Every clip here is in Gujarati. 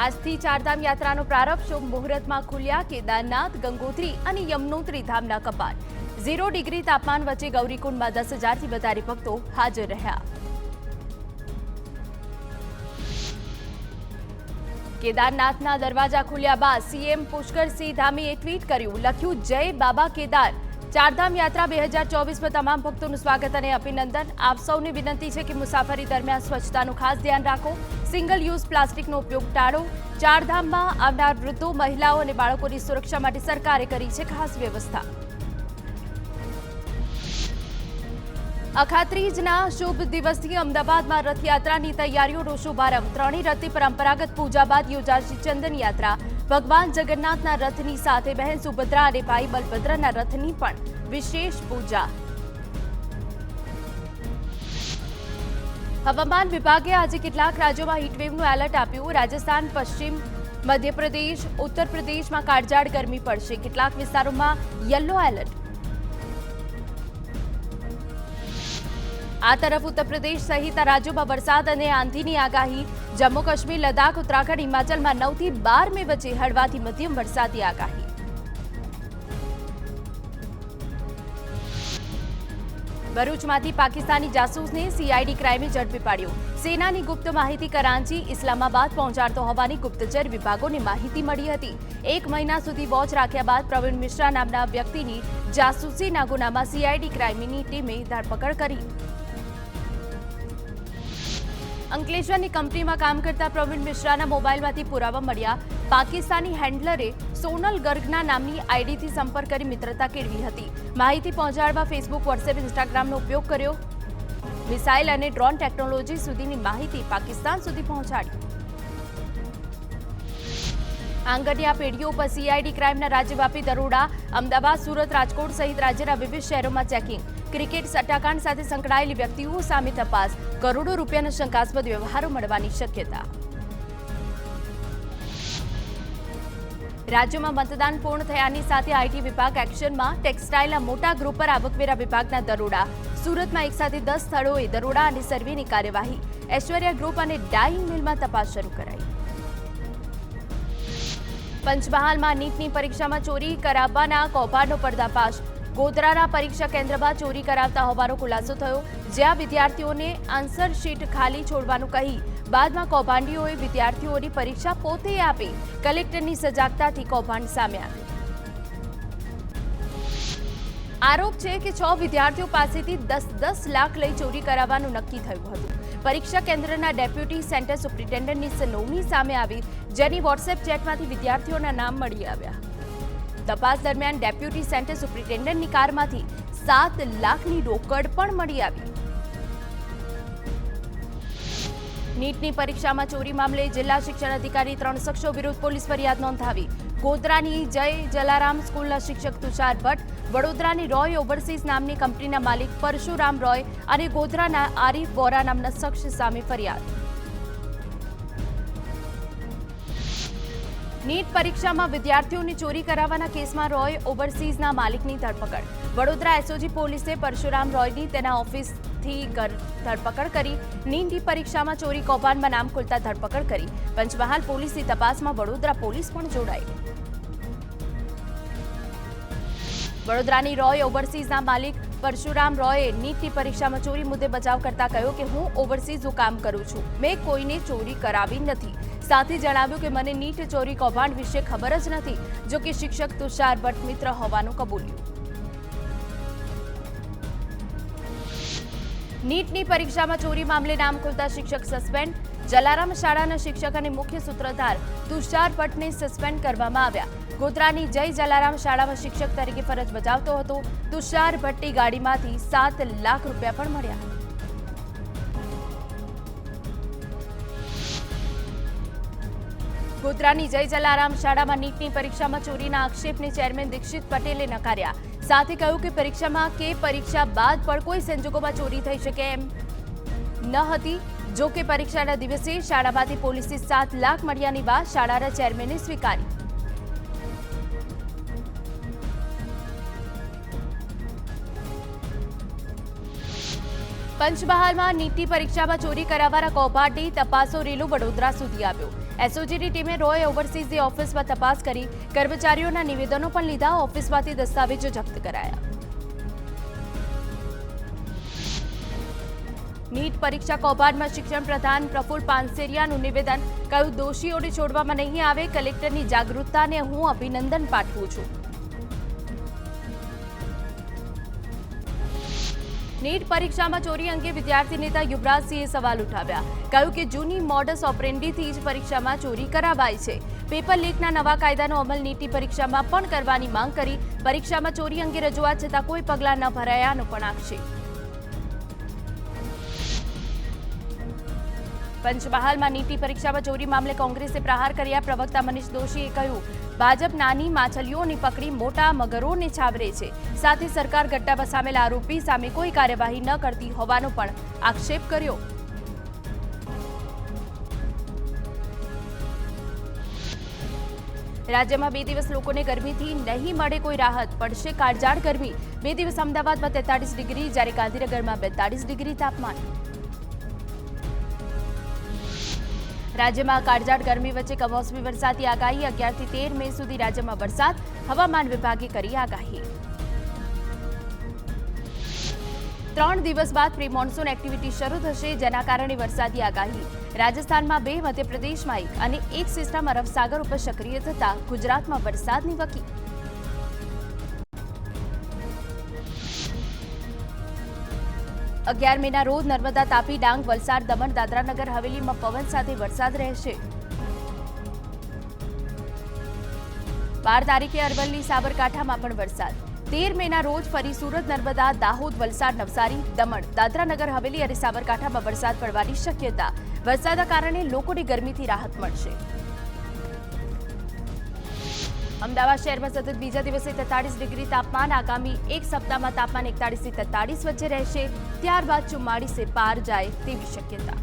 આજથી ચારધામ યાત્રાનો પ્રારંભ. શુભ મુહૂર્તમાં ખુલ્યા કેદારનાથ, ગંગોત્રી અને યમનોત્રી ધામના કપાટ. 0 ડિગ્રી તાપમાન વચ્ચે ગૌરીકુંડમાં 10,000થી વધારે ભક્તો હાજર રહ્યા. કેદારનાથના દરવાજા ખુલ્યા બાદ સીએમ પુષ્કરસિંહ ધામીએ ટ્વીટ કર્યું, લખ્યું, જય બાબા કેદાર. ચારધામ યાત્રા 2024માં તમામ ભક્તોનું સ્વાગત અને અભિનંદન. આપ સૌને વિનંતી છે કે મુસાફરી દરમિયાન સ્વચ્છતાનું ખાસ ધ્યાન રાખો, સિંગલ યુઝ પ્લાસ્ટિકનો ઉપયોગ ટાળો. ચારધામમાં આવનાર વૃદ્ધો, મહિલાઓ અને બાળકોની સુરક્ષા માટે સરકારે કરી છે ખાસ વ્યવસ્થા. અખાત્રીજના શુભ દિવસથી અમદાવાદમાં રથયાત્રાની તૈયારીઓનો શુભારંભ. ત્રણેય રથની પરંપરાગત પૂજા બાદ યોજાશે ચંદન યાત્રા. ભગવાન જગન્નાથના રથની સાથે બહેન સુભદ્રા અને ભાઈ બલભદ્રના રથની પણ વિશેષ પૂજા. હવામાન વિભાગે આજે કેટલાક રાજ્યોમાં હીટવેવનું એલર્ટ આપ્યું. રાજસ્થાન, પશ્ચિમ મધ્યપ્રદેશ, ઉત્તર પ્રદેશમાં કાળઝાળ ગરમી પડશે. કેટલાક વિસ્તારોમાં યલો એલર્ટ. આ તરફ ઉત્તર પ્રદેશ સહિત રાજ્યોમાં વરસાદ અને આંધીની આગાહી. જમ્મુ કાશ્મીર, લદ્દાખ, ઉત્તરાખંડ, હિમાચલમાં 9 થી 12 મે વચ્ચે હળવાથી મધ્યમ વરસાદની આગાહી. ભરૂચમાંથી પાકિસ્તાની જાસૂસને સીઆઈડી ક્રાઇમે ઝડપી પાડ્યો. સેનાની ગુપ્ત માહિતી કરાંચી, ઇસ્લામાબાદ પહોંચાડતો હોવાની ગુપ્તચર વિભાગોને માહિતી મળી હતી. 1 મહિના સુધી વોચ રાખ્યા બાદ પ્રવીણ મિશ્રા નામના વ્યક્તિની જાસૂસીના ગુનામાં સીઆઈડી ક્રાઇમની ટીમે ધરપકડ કરી. અંકલેશ્વરની કંપનીમાં કામ કરતા પ્રવીણ મિશ્રાના મોબાઈલમાંથી પુરાવા મળ્યા. પાકિસ્તાની હેન્ડલરે સોનલ ગર્ગના નામની આઈડીથી સંપર્ક કરી મિત્રતા કેળવી હતી. માહિતી પહોંચાડવા ફેસબુક, વોટ્સએપ, ઇન્સ્ટાગ્રામનો ઉપયોગ કર્યો. મિસાઇલ અને ડ્રોન ટેકનોલોજી સુધીની માહિતી પાકિસ્તાન સુધી પહોંચાડી. આંગડિયા પેઢીઓ પર સીઆઈડી ક્રાઇમના રાજ્યવ્યાપી દરોડા. અમદાવાદ, સુરત, રાજકોટ સહિત રાજ્યના વિવિધ શહેરોમાં ચેકિંગ. ક્રિકેટ સટ્ટાકાંડ સાથે સંકળાયેલી વ્યક્તિઓ સામે તપાસ. કરોડો રૂપિયાના શંકાસ્પદ વ્યવહારો મળવાની શક્યતા. રાજ્યમાં મતદાન પૂર્ણ થયાની સાથે આઈટી વિભાગ એક્શનમાં. ટેક્સટાઇલના મોટા ગ્રુપ પર આવકવેરા વિભાગના દરોડા. સુરતમાં એકસાથે 10 સ્થળોએ દરોડા અને સર્વેની કાર્યવાહી. ઐશ્વર્યા ગ્રુપ અને ડાઇંગ મિલમાં તપાસ શરૂ કરાઈ. પંચમહાલમાં નીટની પરીક્ષામાં ચોરી કરાવવાના કૌભાંડનો પર્દાફાશ. ગોધરાના પરીક્ષા કેન્દ્રમાં ચોરી કરાવતા હોવાનો ખુલાસો થયો. જ્યાં વિદ્યાર્થીઓને આન્સર શીટ ખાલી છોડવાનું કહી બાદમાં કૌભાંડીઓએ વિદ્યાર્થીઓની પરીક્ષા પોતે આપી. કલેક્ટરની સજાગતાથી કૌભાંડ સામે આવ્યું. આરોપ છે કે 6 વિદ્યાર્થીઓ પાસેથી 10 લાખ લઈ ચોરી કરાવવાનું નક્કી થયું હતું. પરીક્ષા કેન્દ્રના ડેપ્યુટી સેન્ટર સુપ્રિન્ટેન્ડન્ટની સંડોવણી સામે આવી, જેની વોટ્સએપ ચેટમાંથી વિદ્યાર્થીઓના નામ મળી આવ્યા. તપાસ દરમિયાન ડેપ્યુટી સેન્ટર સુપ્રિન્ટેન્ડન્ટની કારમાંથી 7 લાખની રોકડ પણ મળી આવી. નીટની પરીક્ષામાં ચોરી મામલે જિલ્લા શિક્ષણ અધિકારી 3 શખ્સો વિરુદ્ધ પોલીસ ફરિયાદ નોંધાવી. ગોધરાની જય જલારામ સ્કૂલના શિક્ષક તુષાર ભટ્ટ, વડોદરાની રોય ઓવરસીઝ નામની કંપનીના માલિક પરશુરામ રોય અને ગોધરાના આરીફ બોરા નામના શખ્સ સામે ફરિયાદ. નીટ પરીક્ષામાં વિદ્યાર્થીઓને ચોરી કરાવવાના કેસમાં રોય ઓવરસીઝના માલિકની ધરપકડ. વડોદરા એસઓજી પોલીસે પરશુરામ રોયની તેના ઓફિસથી ધરપકડ કરી. નીટની પરીક્ષામાં ચોરી કૌભાંડમાં નામ ખુલતા ધરપકડ કરી. પંચમહાલ પોલીસની તપાસમાં વડોદરા પોલીસ પણ જોડાઈ. વડોદરાની રોય ઓવરસીઝના માલિક પરશુરામ રોયે નીટની પરીક્ષામાં ચોરી મુદ્દે બચાવ કરતા કહ્યું કે હું ઓવરસીઝનું કામ કરું છું, મેં કોઈને ચોરી કરાવી નથી. સાથે જણાવ્યું કે મને નીટ ચોરી કૌભાંડ વિશે ખબર જ નથી. જો કે શિક્ષક તુષાર ભટ્ટ મિત્ર હોવાનું કબૂલ્યું. નીટની પરીક્ષામાં ચોરી મામલે નામ ખુલતા શિક્ષક સસ્પેન્ડ. જલારામ શાળાના શિક્ષક અને મુખ્ય સૂત્રધાર તુષાર ભટ્ટને સસ્પેન્ડ કરવામાં આવ્યા. ગોધરાની જય જલારામ શાળામાં શિક્ષક તરીકે ફરજ બજાવતો હતો. તુષાર ભટ્ટની ગાડીમાંથી 7 લાખ રૂપિયા પણ મળ્યા. ગોધરાની જય જલારામ શાળામાં નીટની પરીક્ષામાં ચોરીના આક્ષેપને ચેરમેન દીક્ષિત પટેલે નકાર્યા. સાથે કહ્યું કે પરીક્ષામાં કે પરીક્ષા બાદ પણ કોઈ સંજોગોમાં ચોરી થઈ શકે એમ ન હતી. જો કે પરીક્ષાના દિવસે શાળામાંથી પોલીસથી 7 લાખ મળ્યાની વાત શાળાના ચેરમેને સ્વીકારી. પંચમહાલમાં નીટની પરીક્ષામાં ચોરી કરાવવાના કૌભાંડની તપાસો રેલો વડોદરા સુધી આવ્યો. એસઓજીની ટીમે રોય ઓવરસીઝની ઓફિસમાં તપાસ કરી કર્મચારીઓના નિવેદનો પણ લીધા. ઓફિસમાંથી દસ્તાવેજો જપ્ત કરાયા. નીટ પરીક્ષા કૌભાંડમાં શિક્ષણ પ્રધાન પ્રફુલ્લ પાનસેરિયાનું નિવેદન. કહ્યું, દોષીઓને છોડવામાં નહીં આવે. કલેક્ટરની જાગૃતતાને હું અભિનંદન પાઠવું છું. નીટ પરીક્ષામાં ચોરી અંગે વિદ્યાર્થી નેતા યુવરાજસિંહે સવાલ ઉઠાવ્યા. કહ્યું કે જૂની મોડસ ઓપરેન્ડીથી જ પરીક્ષામાં ચોરી કરાવાય છે. પેપર લીકના નવા કાયદાનો અમલ નીટની પરીક્ષામાં પણ કરવાની માંગ કરી. પરીક્ષામાં ચોરી અંગે રજૂઆત છતાં કોઈ પગલાં ન ભરાયાનો પણ આક્ષેપ. પંચમહાલમાં નીટની પરીક્ષામાં ચોરી મામલે કોંગ્રેસે પ્રહાર કર્યા. પ્રવક્તા મનીષ દોશીએ કહ્યું, ભાજપ નાની માછલીઓને પકડી મોટા મગરોને છાવરે છે. સાથે સરકાર ગટ્ટામાં સામેલ આરોપી સામે કોઈ કાર્યવાહી ન કરતી હોવાનો પણ આક્ષેપ કર્યો. રાજ્યમાં 2 દિવસ લોકોને ગરમીથી નહીં મળે કોઈ રાહત. પડશે કાળઝાળ ગરમી. 2 દિવસ અમદાવાદમાં 43 ડિગ્રી, જ્યારે ગાંધીનગરમાં 42 ડિગ્રી તાપમાન. રાજ્યમાં કાળઝાળ ગરમી વચ્ચે કમોસમી વરસાદની આગાહી. 11 થી 13 મે સુધી રાજ્યમાં વરસાદ. હવામાન વિભાગે કરી આગાહી. 3 દિવસ બાદ પ્રી મોન્સૂન એક્ટિવિટી શરૂ થશે, જેના કારણે વરસાદની આગાહી. રાજસ્થાનમાં 2, મધ્યપ્રદેશમાં 1 અને 1 સિસ્ટમ અરબ સાગર ઉપર સક્રિય થતા ગુજરાતમાં વરસાદની વકી. અગિયાર મેના રોજ નર્મદા, તાપી, ડાંગ, વલસાડ, દમણ, દાદરા નગર હવેલીમાં પવન સાથે વરસાદ રહેશે. 12 તારીખે અરવલ્લી, સાબરકાંઠામાં પણ વરસાદ. 13 મેના રોજ ફરી સુરત, નર્મદા, દાહોદ, વલસાડ, નવસારી, દમણ, દાદરા નગર હવેલી અને સાબરકાંઠામાં વરસાદ પડવાની શક્યતા. વરસાદના કારણે લોકોને ગરમીથી રાહત મળશે. અમદાવાદ શહેરમાં સતત બીજા દિવસે 43 ડિગ્રી તાપમાન. આગામી એક સપ્તાહમાં તાપમાન 41 થી 43 વચ્ચે રહેશે. ત્યારબાદ 44 પાર જાય તેવી શક્યતા.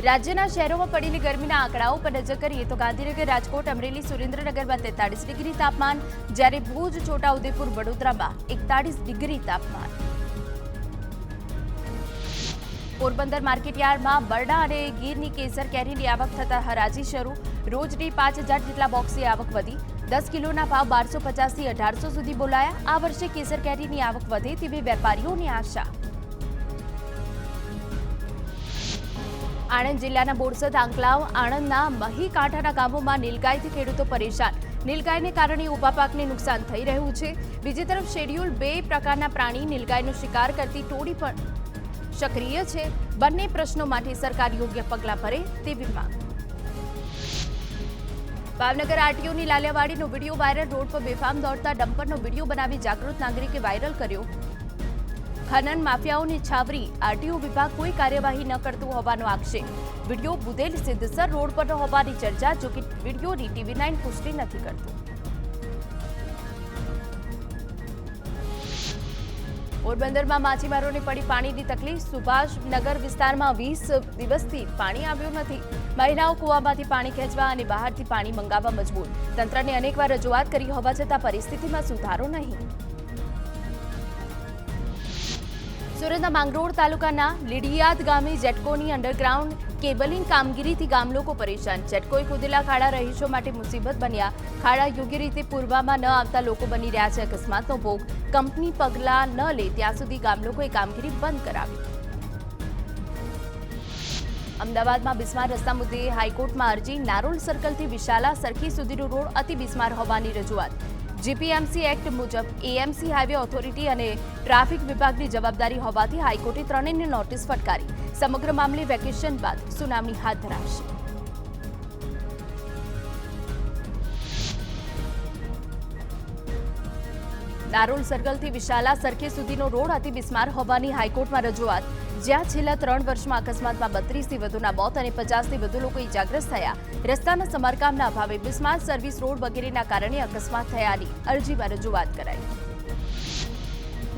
રાજ્યના શહેરોમાં પડેલી ગરમીના આંકડાઓ પર નજર કરીએ તો ગાંધીનગર, રાજકોટ, અમરેલી, સુરેન્દ્રનગરમાં 43 ડિગ્રી તાપમાન, જ્યારે ભુજ, છોટાઉદેપુર, વડોદરામાં 41 ડિગ્રી તાપમાન. પોરબંદર માર્કેટયાર્ડમાં બરડા અને ગીરની કેસર કેરીની આવક થતા હરાજી શરૂ. રોજની 5000 જેટલા બોક્સની આવક વધી. 10 કિલોના ભાવ 1250 થી 1800 સુધી બોલાયા. આ વર્ષે કેસર કેરીની આવક વધે તેવી વેપારીઓની આશા. આણંદ જિલ્લાના બોરસદ, આંકલાવ, આણંદના મહી કાંઠાના ગામોમાં નીલગાયથી ખેડૂતો પરેશાન. નીલગાયને કારણે ઊભા પાકને નુકસાન થઈ રહ્યું છે. બીજી તરફ શેડ્યુલ 2 પ્રકારના પ્રાણી નીલગાયનો શિકાર કરતી ટોળી પણ સક્રિય છે. બંને પ્રશ્નો માટે સરકાર યોગ્ય પગલાં ભરે તેવી માંગ. ભાવનગર આરટીઓની લાલિયાવાડીનો વિડીયો વાયરલ. રોડ પર બેફામ દોડતા ડમ્પરનો વિડીયો બનાવી જાગૃત નાગરિકે વાયરલ કર્યો. ખનન માફિયાઓની છાવરી. આરટીઓ વિભાગ કોઈ કાર્યવાહી ન કરતું હોવાનો આક્ષેપ. વિડીયો બુધેલ સિદ્ધસર રોડ પરનો હોવાની ચર્ચા. જોકે વિડીયોની TV9 પુષ્ટિ નથી કરતું. પોરબંદરમાં માછીમારોને પડી પાણીની તકલીફ. સુભાષનગર વિસ્તારમાં 20 દિવસથી પાણી આવ્યું નથી. મહિલાઓ કૂવામાંથી પાણી ખેંચવા અને બહારથી પાણી મંગાવવા મજબૂર. તંત્રને અનેકવાર રજૂઆત કરી હોવા છતાં પરિસ્થિતિમાં સુધારો નહીં. સુરતના માંગરોળ તાલુકાના લીડિયાદ ગામે જેટકોની અંડરગ્રાઉન્ડ કેબલિંગ કામગીરીથી ગામ લોકો પરેશાન. જેટકોએ ખોદેલા ખાડા રહીશો માટે મુસીબત બન્યા. ખાડા યોગ્ય રીતે પૂરવામાં ન આવતા લોકો બની રહ્યા છે અકસ્માતનો ભોગ. કંપની પગલાં ન લે ત્યાં સુધી ગામ લોકોએ કામગીરી બંધ કરાવી. અમદાવાદમાં બિસ્માર રસ્તા મુદ્દે હાઈકોર્ટમાં અરજી. નારોલ સર્કલથી વિશાલા સરખી સુધીનો રોડ અતિ બિસ્માર હોવાની રજૂઆત. જીપીએમસી એક્ટ મુજબ એએમસી હાઈવે ઓથોરિટી અને ટ્રાફિક વિભાગની જવાબદારી હોવાથી હાઈકોર્ટે ત્રણેયને નોટિસ ફટકારી. સમગ્ર મામલે વેકેશન બાદ સુનાવણી હાથ ધરાશે. નારોલ સર્કલથી વિશાલા સરખે સુધીનો રોડ અતિ બિસ્માર હોવાની હાઈકોર્ટમાં રજૂઆત. જ્યાં છેલ્લા 3 વર્ષમાં અકસ્માતમાં 32 થી વધુના મોત અને 50 થી વધુ લોકો ઇજાગ્રસ્ત થયા. રસ્તાના સમારકામના અભાવે બિસ્માર સર્વિસ રોડ વગેરેના કારણે અકસ્માત થયાની અરજીમાં રજૂઆત કરાઈ.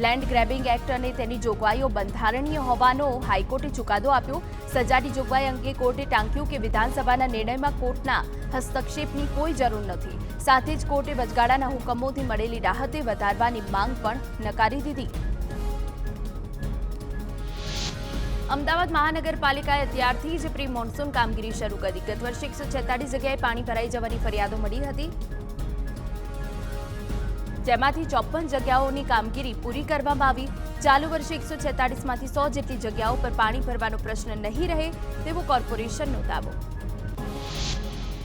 લેન્ડ ગ્રેબિંગ એક્ટ અને તેની જોગવાઈઓ બંધારણીય હોવાનો હાઈકોર્ટે ચુકાદો આપ્યો. સજાની જોગવાઈ અંગે કોર્ટે ટાંક્યું કે વિધાનસભાના નિર્ણયમાં કોર્ટના હસ્તક્ષેપની કોઈ જરૂર નથી. સાથે જ કોર્ટે વચગાળાના હુકમોથી મળેલી રાહતે વધારવાની માંગ પણ નકારી દીધી. અમદાવાદ મહાનગરપાલિકાએ અત્યારથી જ પ્રી મોન્સૂન કામગીરી શરૂ કરી. ગત વર્ષે 146 જગ્યાએ પાણી ભરાઈ જવાની ફરિયાદો મળી હતી, જેમાંથી 54 જગ્યાઓની કામગીરી પૂરી કરવામાં આવી. ચાલુ વર્ષે 146માંથી 100 જેટલી જગ્યાઓ પર પાણી ભરવાનો પ્રશ્ન નહીં રહે તેવો કોર્પોરેશનનો દાવો.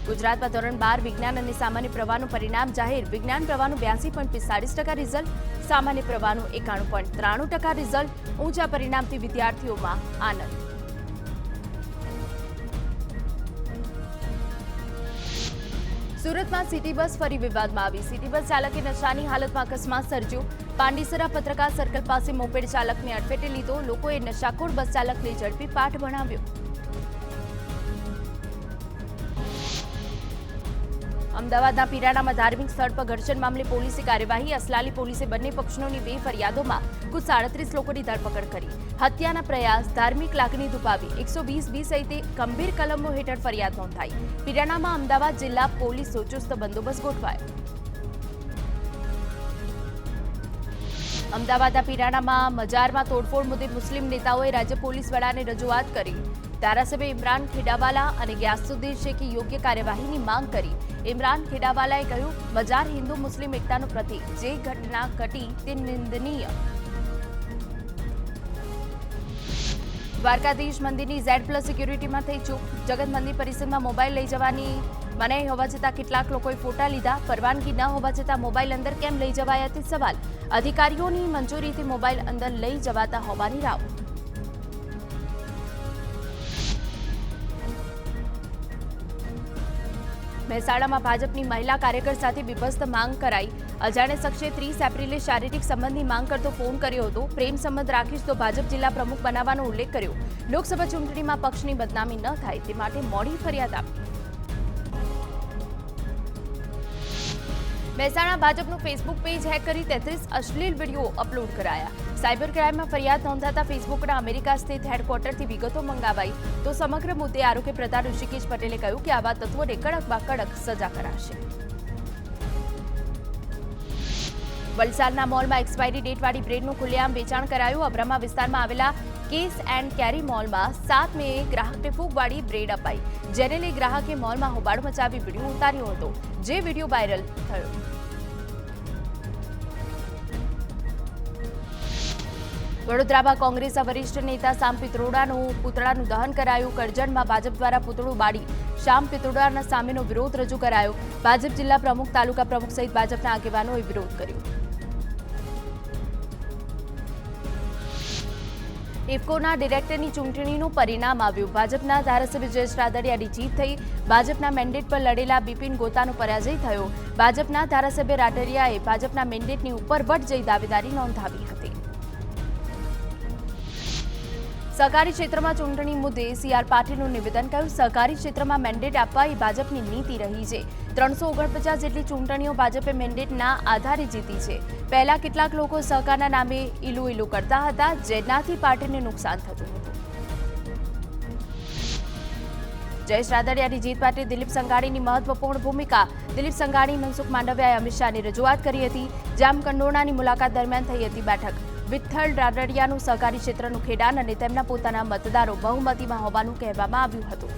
ગુજરાતમાં ધોરણ 12 વિજ્ઞાન અને સામાન્ય પ્રવાહનું પરિણામ જાહેર. વિજ્ઞાન પ્રવાહનું 82.45% રિઝલ્ટ, સામાન્ય પ્રવાહનું 91.93% રિઝલ્ટ. ઊંચા પરિણામથી વિદ્યાર્થીઓમાં આનંદ. સુરતમાં સિટી બસ ફરી વિવાદમાં આવી. સિટી બસ ચાલકે નશાની હાલતમાં અકસ્માત સર્જ્યો. પાંડીસરા પત્રકાર સર્કલ પાસે મોપેડ ચાલકને અડફેટે લીધો. લોકોએ નશાખોર બસ ચાલકને ઝડપી પાઠ ભણાવ્યો. અમદાવાદના પીરાણામાં ધાર્મિક સ્થળ પર ઘર્ષણ મામલે પોલીસે કાર્યવાહી. અસલાલી પોલીસે બંને પક્ષોની 2 ફરિયાદોમાં કુલ 37 લોકોની ધરપકડ કરી. હત્યાના પ્રયાસ, ધાર્મિક લાગણી દુભાવી 120B સહિત ગંભીર કલમો હેઠળ ફરિયાદ નોંધાઈ. પીરાણામાં અમદાવાદ જિલ્લા પોલીસો ચુસ્ત બંદોબસ્ત ગોઠવાયો. અમદાવાદના પીરાણામાં મજારમાં તોડફોડ મુદ્દે મુસ્લિમ નેતાઓએ રાજ્ય પોલીસ વડાને રજૂઆત કરી. ધારાસભ્ય ઇમરાન ખેડાવાલા અને ગ્યાસુદ્દીન શેખે યોગ્ય કાર્યવાહીની માંગ કરી. ઇમરાન ખેડાવાલાએ કહ્યું, મજાર હિન્દુ મુસ્લિમ એકતાનું પ્રતીક. જે ઘટના ઘટી તે નિંદનીય. દ્વારકાધીશ મંદિરની Z+ સિક્યુરિટીમાં થઈ ચૂક. જગત મંદિર પરિસરમાં મોબાઈલ લઈ જવાની મનાઈ હોવા છતાં કેટલાક લોકોએ ફોટા લીધા. પરવાનગી ન હોવા છતાં મોબાઈલ અંદર કેમ લઈ જવાયા તે સવાલ. અધિકારીઓની મંજૂરીથી મોબાઈલ અંદર લઈ જવાતા હોવાની રાવ. મહેસાણામાં ભાજપની મહિલા કાર્યકર સાથે બીભત્સ માંગ કરાઈ. અજાણે શખ્સે 30 એપ્રિલે શારીરિક સંબંધની માંગ કરતો ફોન કર્યો હતો. પ્રેમ સંબંધ રાખીશ તો ભાજપ જિલ્લા પ્રમુખ બનાવવાનો ઉલ્લેખ કર્યો. લોકસભા ચૂંટણીમાં પક્ષની બદનામી ન થાય તે માટે મોડી ફરિયાદ આપી. મહેસાણા ભાજપનું ફેસબુક પેજ હેક કરી 33 અશ્લીલ વિડીયો અપલોડ કરાયા. સાયબર ક્રાઇમમાં ફરિયાદ નોંધાતા ફેસબુકના અમેરિકા સ્થિત હેડક્વાર્ટરથી વિગતો મંગાવાઈ. તો સમગ્ર મુદ્દે આરોગ્ય પ્રધાન ઋષિકેશ પટેલે કહ્યું કે આવા તત્વોને કડકમાં કડક સજા કરાશે. વલસાડના મોલમાં એક્સપાયરી ડેટવાળી બ્રેડનું ખુલ્લેઆમ વેચાણ કરાયું. અબ્રામા વિસ્તારમાં આવેલા કેસ એન્ડ કેરી મોલમાં 7 મેએ ગ્રાહકને ફૂગવાળી બ્રેડ અપાઈ, જેને લઈ ગ્રાહકે મોલમાં હોબાળો મચાવી વિડીયો ઉતાર્યો હતો, જે વિડીયો વાયરલ થયો. વડોદરામાં કોંગ્રેસના વરિષ્ઠ નેતા શામ પિત્રોડાનું પુતળાનું દહન કરાયું. કરજણમાં ભાજપ દ્વારા પુતળું બાળી શામ પિત્રોડાના સામેનો વિરોધ રજૂ કરાયો. ભાજપ જિલ્લા પ્રમુખ, તાલુકા પ્રમુખ સહિત ભાજપના આગેવાનોએ વિરોધ કર્યો. ઇફકોના ડિરેક્ટરની ચૂંટણીનું પરિણામ આવ્યું. ભાજપના ધારાસભ્ય જયેશ રાદડિયાની જીત થઈ. ભાજપના મેન્ડેટ પર લડેલા બિપિન ગોતાનો પરાજય થયો. ભાજપના ધારાસભ્ય રાદડિયાએ ભાજપના મેન્ડેટની ઉપર વટ જઈ દાવેદારી નોંધાવી હતી. સહકારી ક્ષેત્રમાં ચૂંટણી મુદ્દે CR પાટીલનું નિવેદન. કહ્યું, સહકારી ક્ષેત્રમાં મેન્ડેટ આપવા એ ભાજપની નીતિ રહી છે. 349 જેટલી ચૂંટણીઓ ભાજપે મેન્ડેટના આધારે જીતી છે. પહેલા કેટલાક લોકો સહકારના નામે ઈલું કરતા હતા, જેનાથી પાર્ટીને નુકસાન થતું હતું. જયેશ રાદડિયાની જીત માટે દિલીપ સંઘાણીની મહત્વપૂર્ણ ભૂમિકા. દિલીપ સંઘાણી, મનસુખ માંડવિયાએ અમિત શાહની રજૂઆત કરી હતી. જામકંડોરણાની મુલાકાત દરમિયાન થઈ હતી બેઠક. વિઠ્ઠલ રાદડિયાનું સહકારી ક્ષેત્રનું ખેડાણ અને તેમના પોતાના મતદારો બહુમતીમાં હોવાનું કહેવામાં આવ્યું હતું.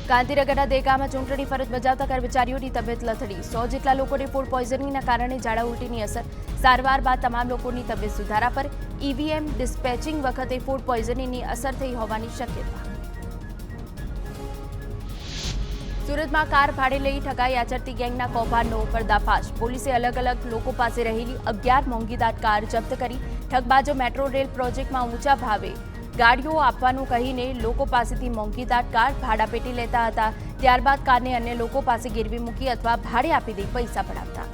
ગાંધીનગરના દેગામાં ચૂંટણી ફરજ બજાવતા કર્મચારીઓની તબિયત લથડી. 100 જેટલા લોકોને ફૂડ પોઈઝનિંગના કારણે ઝાડા ઉલટીની અસર. સારવાર બાદ તમામ લોકોની તબિયત સુધારા પર. EVM ડિસ્પેચિંગ વખતે ફૂડ પોઈઝનિંગની અસર થઈ હોવાની શક્યતા. સુરતમાં કાર ભાડે લઈ ઠગાઈ આચરતી ગેંગના કૌભાંડનો પર્દાફાશ. પોલીસે અલગ અલગ લોકો પાસે રહેલી 11 મોંઘીદાટ કાર જપ્ત કરી. ઠગબાજો મેટ્રો રેલ પ્રોજેક્ટમાં ઊંચા ભાવે ગાડીઓ આપવાનું કહીને લોકો પાસેથી મોંઘીદાટ કાર ભાડાપેટી લેતા હતા. ત્યારબાદ કારને અન્ય લોકો પાસે ગીરવી મૂકી અથવા ભાડે આપી દઈ પૈસા પડાવતા.